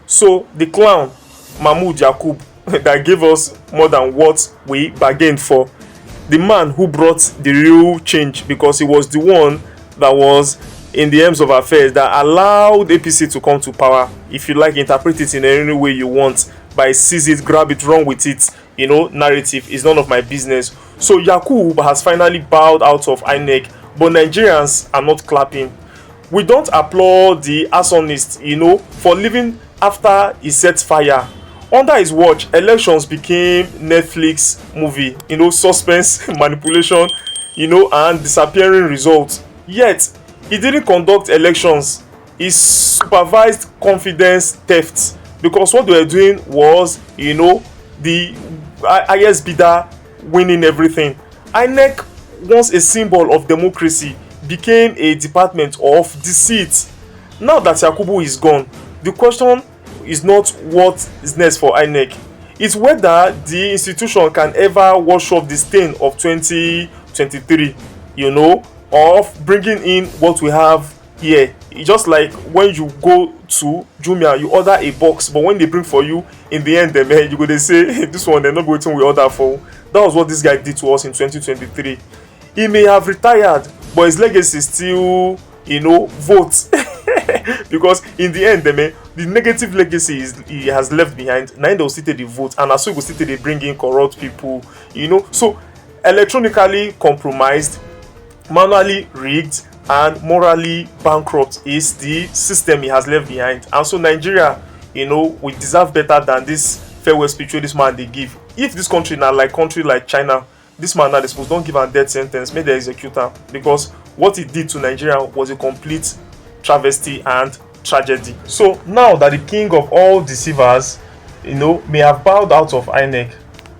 So the clown Mahmood Yakubu that gave us more than what we bargained for, the man who brought the real change, because he was the one that was in the ends of affairs that allowed APC to come to power. If you like, interpret it in any way you want, by seize it, grab it, run with it, narrative is none of my business. So Yakub has finally bowed out of INEC, but Nigerians are not clapping. We don't applaud the arsonist, for leaving after he set fire. Under his watch, elections became Netflix movie, suspense, manipulation, and disappearing results. Yet he didn't conduct elections, he supervised confidence theft, because what they were doing was, the highest bidder winning everything. INEC, once a symbol of democracy, became a department of deceit. Now that Yakubu is gone, the question is not what is next for INEC. It's whether the institution can ever wash off the stain of 2023, of bringing in what we have here. It's just like when you go to Jumia, you order a box, but when they bring for you, in the end, you go, they say, hey, this one, they're not waiting we order for. That was what this guy did to us in 2023. He may have retired, but his legacy still, votes. Because in the end, the negative legacy he has left behind. Now they'll still take the vote, and as we go still they bring in corrupt people, So electronically compromised, manually rigged, and morally bankrupt is the system he has left behind. And so Nigeria, we deserve better than this farewell speech this man they give. If this country now like China, this man now they suppose don't give a death sentence, may they execute him, because what he did to Nigeria was a complete travesty and tragedy. So now that the king of all deceivers, may have bowed out of INEC,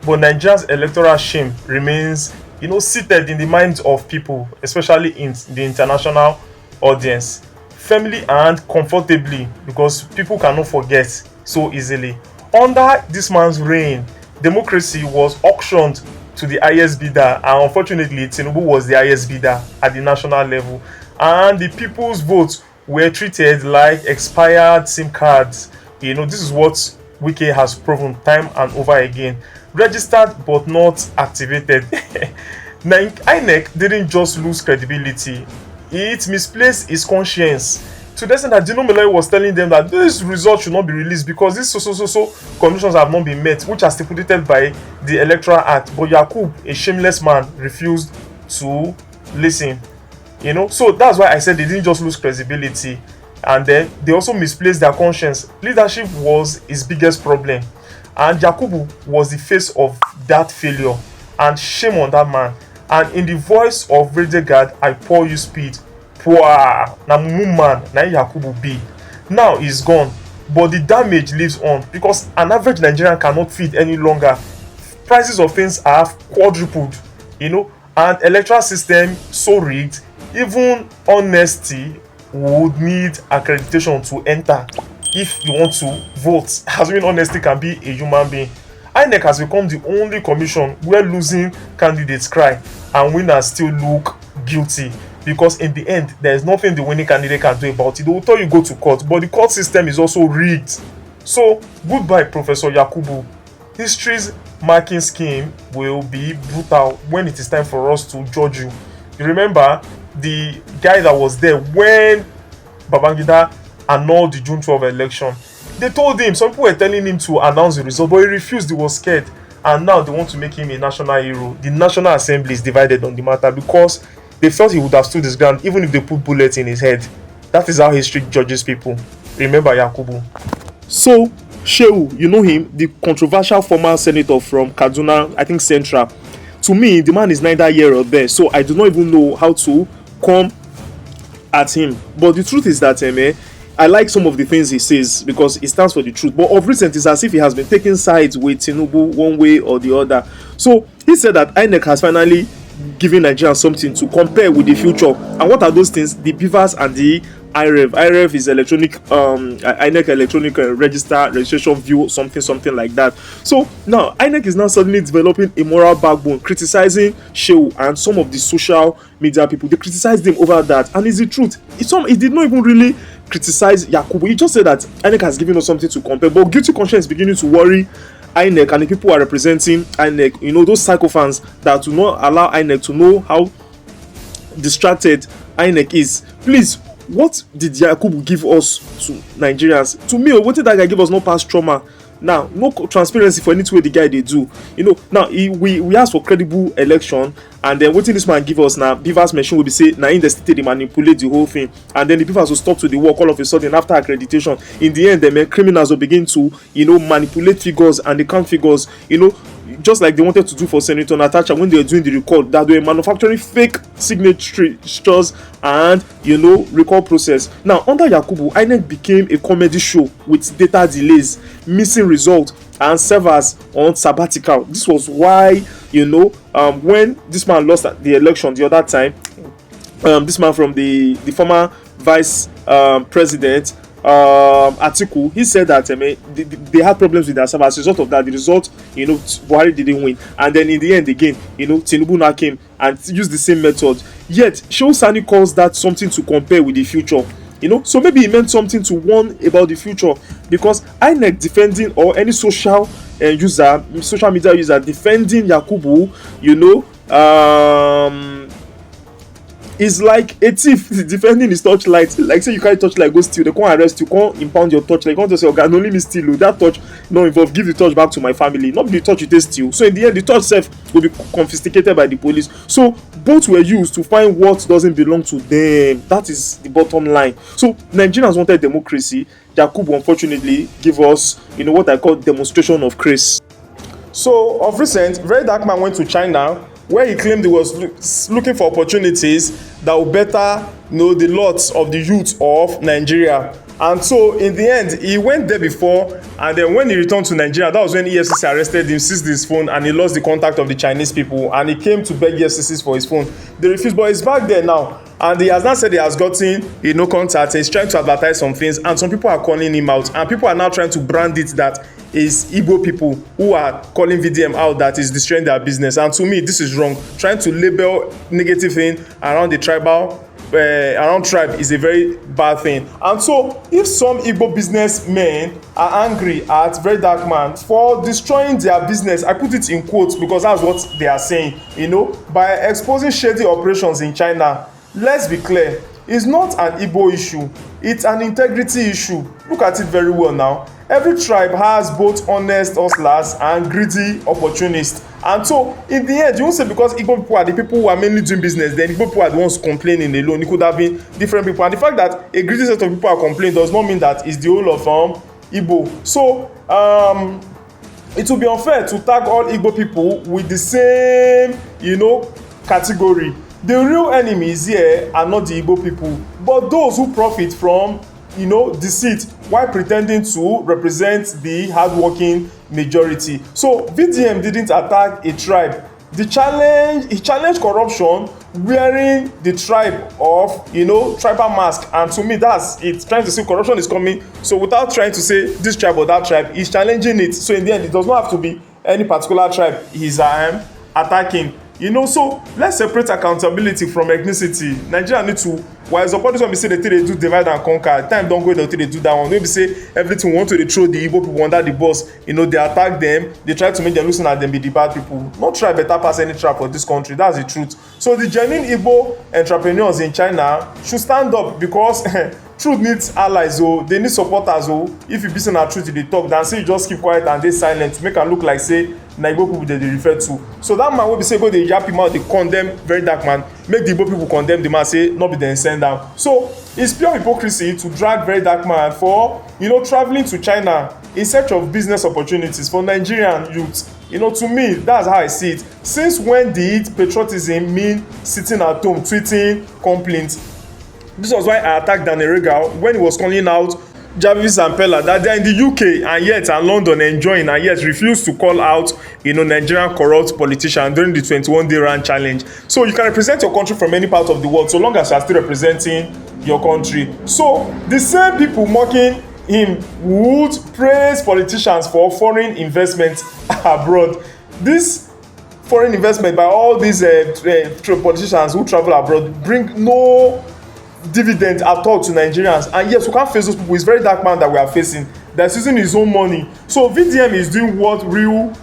but Nigeria's electoral shame remains, seated in the minds of people, especially in the international audience, firmly and comfortably, because people cannot forget so easily. Under this man's reign, democracy was auctioned to the highest bidder, and unfortunately Tinubu was the highest bidder at the national level, and the people's votes were treated like expired SIM cards. This is what Wike has proven time and over again. Registered but not activated. INEC didn't just lose credibility, it misplaced its conscience, to the extent that Dino Melaye was telling them that this result should not be released because these so conditions have not been met, which are stipulated by the Electoral Act. But Yakub, a shameless man, refused to listen. So that's why I said they didn't just lose credibility, and then they also misplaced their conscience. Leadership was his biggest problem, and Yakubu was the face of that failure, and shame on that man. And in the voice of VeryDarkMan, I pour you speed. Poor na man na Yakubu be. Now he's gone, but the damage lives on, because an average Nigerian cannot feed any longer. Prices of things have quadrupled, and electoral system so rigged, even honesty would need accreditation to enter if you want to vote, assuming honesty can be a human being. INEC has become the only commission where losing candidates cry and winners still look guilty, because in the end there is nothing the winning candidate can do about it. They will tell you go to court, but the court system is also rigged. So goodbye, Professor Yakubu. History's marking scheme will be brutal when it is time for us to judge you. You remember the guy that was there when Babangida annulled the June 12 election? They told him, some people were telling him to announce the result, but he refused. He was scared, and now they want to make him a national hero. The National Assembly is divided on the matter because they felt he would have stood his ground even if they put bullets in his head. That is how history judges people. Remember Yakubu. So Shehu, you know him, the controversial former senator from Kaduna, I think Central. To me, the man is neither here or there, so I do not even know how to come at him. But the truth is that I like some of the things he says because he stands for the truth. But of recent, it's as if he has been taking sides with Tinubu one way or the other. So he said that INEC has finally given Nigerians something to compare with the future. And what are those things? The BVAS and the IREV. IREV is electronic, INEC electronic registration view, something like that. So now INEC is now suddenly developing a moral backbone, criticizing Shehu and some of the social media people. They criticize them over that, and it's the truth. It did not even really criticize Yakubu. He just said that INEC has given us something to compare, but guilty conscience is beginning to worry INEC and the people who are representing INEC. You know, those psychophans that do not allow INEC to know how distracted INEC is. Please, what did Yakubu give us to Nigerians? To me, what did that guy give us? No past trauma. Now, no transparency for any way the guy they do. You know, now we ask for credible election, and then what this man give us now? BVAS machine will be say now in the state they manipulate the whole thing, and then the BVAS will stop to the work all of a sudden after accreditation. In the end, the criminals will begin to, you know, manipulate figures and they count figures. You know, just like they wanted to do for Senator Natasha when they were doing the record, that they were manufacturing fake signatures and, you know, recall process. Now, under Yakubu, INEC became a comedy show with data delays, missing results, and servers on sabbatical. This was why, you know, when this man lost the election the other time, this man from the former vice president, article, he said that they had problems with their server. As a result of that, the result, you know, Buhari didn't win, and then in the end again, you know, Tinubu now came and used the same method. Yet Shehu Sani calls that something to compare with the future. You know, so maybe he meant something to warn about the future, because INEC defending, or any social media user defending Yakubu, you know, is like a thief defending his torchlight. Like say you carry torchlight go steal, they can't arrest you, can't impound your torchlight. You can't just say, okay, only me steal that torch, no involved, give the torch back to my family, not the torch you take steal. So in the end, the torch self will be confiscated by the police. So both were used to find what doesn't belong to them. That is the bottom line. So Nigerians wanted democracy. Yakubu unfortunately give us, you know, what I call demonstration of grace. So of recent, VeryDarkMan went to China, where he claimed he was looking for opportunities that would better, you know, the lots of the youth of Nigeria. And so in the end, he went there before, and then when he returned to Nigeria, that was when EFCC arrested him, seized his phone, and he lost the contact of the Chinese people, and he came to beg EFCC for his phone. They refused, but he's back there now, and he has now said he has gotten, you know, contact. He's trying to advertise some things, and some people are calling him out, and people are now trying to brand it that is Igbo people who are calling VDM out that is destroying their business. And to me, this is wrong. Trying to label negative thing around the tribal, around tribe is a very bad thing. And so if some Igbo businessmen are angry at VeryDarkMan for destroying their business, I put it in quotes because that's what they are saying, you know, by exposing shady operations in China. Let's be clear, it's not an Igbo issue, it's an integrity issue. Look at it very well now. Every tribe has both honest hustlers and greedy opportunists. And so, in the end, you won't say because Igbo people are the people who are mainly doing business, then Igbo people are the ones complaining alone. It could have been different people. And the fact that a greedy set of people are complaining does not mean that it's the whole of Igbo. So, it will be unfair to tag all Igbo people with the same, you know, category. The real enemies here are not the Igbo people, but those who profit from, you know, deceit while pretending to represent the hardworking majority. So VDM didn't attack a tribe. He challenged corruption wearing the tribe of, you know, tribal mask. And to me, that's it. Trying to say corruption is coming. So without trying to say this tribe or that tribe, he's challenging it. So in the end, it does not have to be any particular tribe he's attacking. You know, so let's separate accountability from ethnicity. Nigeria need to, while support this one be say they do divide and conquer, time don't go there till they do that one. They be say everything we want to throw the Igbo people under the bus, you know, they attack them, they try to make them loosen at them be the bad people. Not try better pass any trap for this country, that's the truth. So the genuine Igbo entrepreneurs in China should stand up, because truth needs allies, oh, they need supporters, oh. If you be saying the truth, they talk, then say you just keep quiet and they silent to make am look like say na Igbo people they refer to. So that man will be say go dey yap him out, they condemn VeryDarkMan, make the Igbo people condemn the man, say no be dem send am. So it's pure hypocrisy to drag VeryDarkMan for, you know, traveling to China in search of business opportunities for Nigerian youth. You know, to me, that's how I see it. Since when did patriotism mean sitting at home tweeting complaints? This was why I attacked Daniel Regal when he was calling out Jarvis and Pella that they are in the UK and London enjoying, and yet refuse to call out, you know, Nigerian corrupt politicians during the 21-day run challenge. So you can represent your country from any part of the world so long as you are still representing your country. So the same people mocking him would praise politicians for foreign investment abroad. This foreign investment by all these politicians who travel abroad bring no dividend at all to Nigerians. And yes, we can't face those people. It's very dark man that we are facing, that's using his own money. So VDM is doing what real,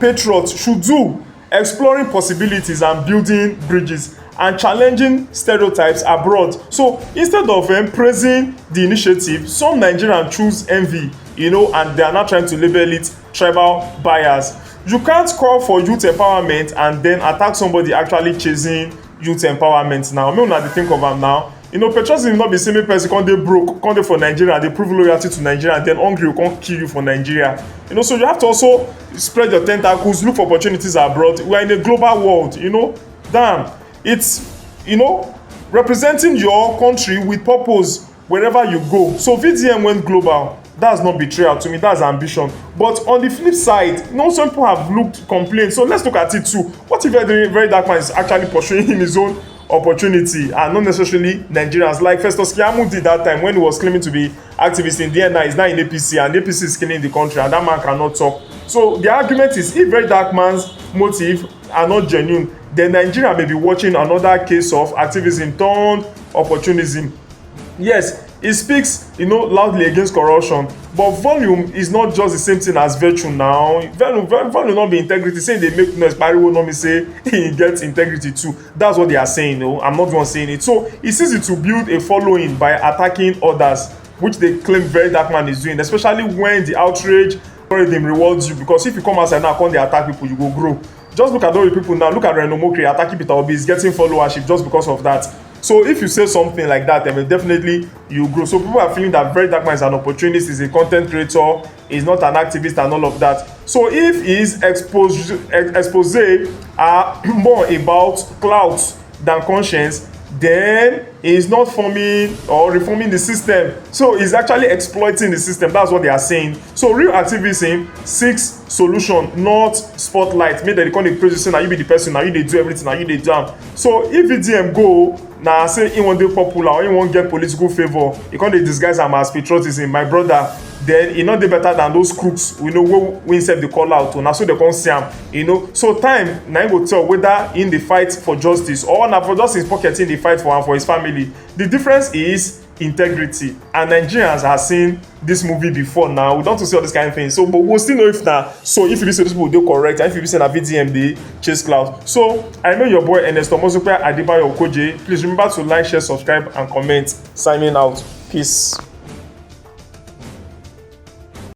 patriots should do, exploring possibilities and building bridges and challenging stereotypes abroad. So instead of praising the initiative, some Nigerians choose envy, and they are now trying to label it tribal bias. You can't call for youth empowerment and then attack somebody actually chasing youth empowerment. Now make una dey think of am now. Patriotism not be say make person come dey broke, come dey for Nigeria, dey prove loyalty to Nigeria, and then hungry will come kill you for Nigeria. So you have to also spread your tentacles, look for opportunities abroad. We are in a global world. Damn, it's representing your country with purpose wherever you go. So VDM went global. That's not betrayal to me, that's ambition. But on the flip side, some people have looked complaints. So let's look at it too. What if VeryDarkMan is actually pursuing his own opportunity and not necessarily Nigerians? Like Festus Keyamo did that time when he was claiming to be activist in DNI, is now in APC, and APC is killing the country, and that man cannot talk. So the argument is, if VeryDarkMan's motive are not genuine, then Nigeria may be watching another case of activism turned opportunism. Yes, it speaks, loudly against corruption, but volume is not just the same thing as virtue now. Volume not be integrity. Saying they make noise, Barry will not be say he gets integrity too. That's what they are saying. I'm not the one saying it. So it's easy to build a following by attacking others, which they claim VeryDarkMan is doing, especially when the outrage algorithm rewards you. Because if you come outside now, come they attack people, you go grow. Just look at all the people now. Look at Reno Mokri attacking Peter Obi, is getting followership just because of that. So if you say something like that, then definitely you grow. So people are feeling that VeryDarkMan is an opportunist, is a content creator, is not an activist and all of that. So if his expose are more about clout than conscience, then he's not forming or reforming the system. So he's actually exploiting the system. That's what they are saying. So real activism seeks solution, not spotlight. Make dem dey come dey praise you say na you be the person, na you dey do everything, na you dey do am. So if VDM go na say he wan dey popular or he wan get political favour, he come dey disguise am as patriotism, my brother, then e no dey better than those crooks wey himself dey call out. Na so dey come see am. So time na him go tell whether him dey fight for justice or na for just his pocket him dey fight for am for his family. The difference is integrity, and Nigerians have seen this movie before. Now we don't see all this kind of thing. So but we'll still know if if you be say those people dey correct, and if you be say na VDM dey chase clout. So I know your boy Ernesto Mozupe Adebayo Okoje. Please remember to like, share, subscribe and comment. Signing out. Peace.